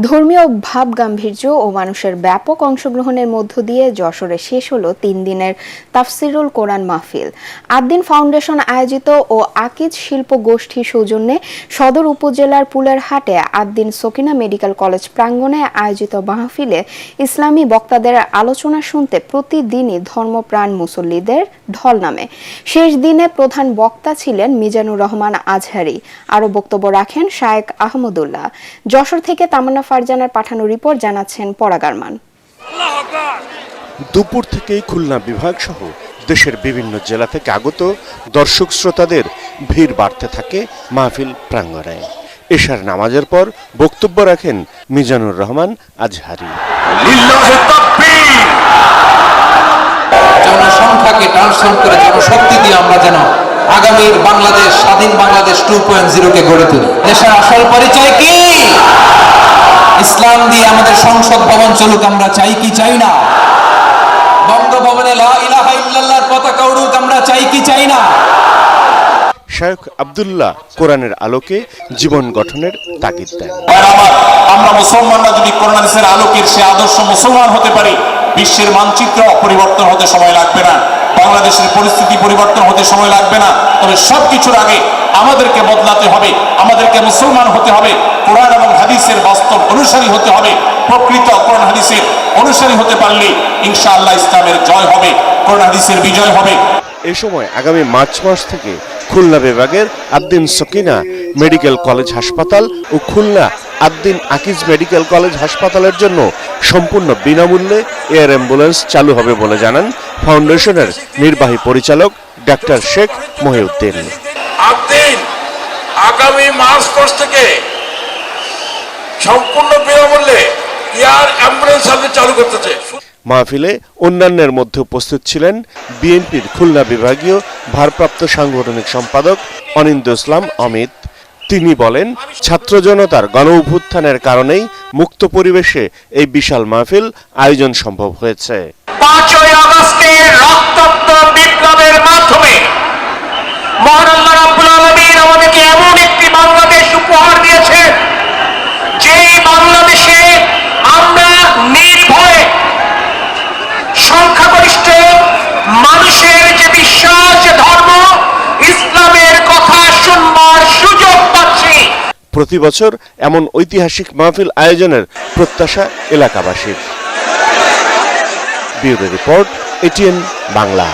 ধর্মীয় ভাবগাম্ভীর্য ও মানুষের ব্যাপক অংশগ্রহণের মধ্য দিয়ে যশোরে শেষ হলো ৩ দিনের তাফসিরুল কোরআন মাহফিল। আদ্দিন ফাউন্ডেশন আয়োজিত ও আকিজ শিল্প গোষ্ঠী সৌজন্যে সদর উপজেলার পুলের হাটে আদ্দিন সকিনা মেডিকেল কলেজ প্রাঙ্গণে আয়োজিত মাহফিলে ইসলামী বক্তাদের আলোচনা শুনতে প্রতিদিনই ধর্মপ্রাণ মুসল্লিদের ঢল নামে। শেষ দিনে প্রধান বক্তা ছিলেন মিজানুর রহমান আজহারি। আরও বক্তব্য রাখেন শায়েখ আহমদুল্লাহ। যশোর থেকে তামান্না ফারজানার পাঠানো রিপোর্ট জানাচ্ছেন পরাগারমান। দুপুর থেকেই খুলনা বিভাগ সহ দেশের বিভিন্ন জেলা থেকে আগত দর্শক শ্রোতাদের ভিড় বাড়তে থাকে মাহফিল প্রাঙ্গণে। এশার নামাজের পর বক্তব্য রাখেন মিজানুর রহমান আজহারি। জনসংখ্যাকে ট্রান্সফর্ম করে জনশক্তি দিয়ে আমরা যেন আগামীর বাংলাদেশ, স্বাধীন বাংলাদেশ 2.0 কে গড়ে তুলি। দেশের আসল পরিচয় কি? ইসলাম দিয়ে আমাদের সংসদ ভবন চলুক, আমরা চাই কি চাই না? বঙ্গভবনে লা ইলাহা ইল্লাল্লাহর পতাকা উড়ুক, আমরা চাই কি চাই না? শায়েখ আব্দুল্লাহ কোরআনের আলোকে জীবন গঠনের তাগিদ দেন। আমরা মুসলমানরা যদি কোরআন হাদিসের আলোকের সে আদর্শ মুসলমান হতে পারি, বিশ্বের মানচিত্র পরিবর্তন হতে সময় লাগবে না, বাংলাদেশের পরিস্থিতি পরিবর্তন হতে সময় লাগবে না। তবে সবকিছুর আগে আমাদেরকে বদলাতে হবে, আমাদেরকে মুসলমান হতে হবে, কোরআন এবং হাদিসের বাস্তব অনুসারী হতে হবে। প্রকৃত কোরআন হাদিসের অনুসারী হতে পারলে ইনশাআল্লাহ ইসলামের জয় হবে, কোরআন হাদিসের বিজয় হবে। এ সময় আগামী মার্চ মাস থেকে খুলনা বিভাগের আদ্দিন সকিনা মেডিকেল কলেজ হাসপাতাল ও খুলনা আদ্দিন আকিজ মেডিকেল কলেজ হাসপাতালের জন্য সম্পূর্ণ বিনামূল্যে এয়ার অ্যাম্বুলেন্স চালু হবে বলে জানান ফাউন্ডেশনের নির্বাহী পরিচালক ডাক্তার শেখ মহিউদ্দিন। আদ্দিন আগামী মার্চ মাস থেকে সম্পূর্ণ বিনামূল্যে এয়ার অ্যাম্বুলেন্স সার্ভিস চালু করতেছে। মাহফিলে অন্যান্যের মধ্যে উপস্থিত ছিলেন বিএনপির খুলনা বিভাগীয় ভারপ্রাপ্ত সাংগঠনিক সম্পাদক অনিন্দ্য ইসলাম অমিত। তিনি বলেন, ছাত্র জনতার গণ অভ্যুত্থানের কারণেই মুক্ত পরিবেশে এই বিশাল মাহফিল আয়োজন সম্ভব হয়েছে। 5ই আগস্টের রক্তাক্ত বিপ্লবের মাধ্যমে মহান আল্লাহ রাব্বুল আলামিন আমাদেরকে এমন একটি বাংলাদেশ উপহার দিয়েছে, যেই বাংলাদেশে আমরা নির্ভয়ে সংখ্যাগরিষ্ঠ মানুষের যে বিশ্বাস, যে ধর্ম, ইসলামের কথা শুনবার সুযোগ পাচ্ছি। প্রতি বছর এমন ঐতিহাসিক মাহফিল আয়োজনের প্রত্যাশা এলাকাবাসীর। Bureau report, ATN Bangla.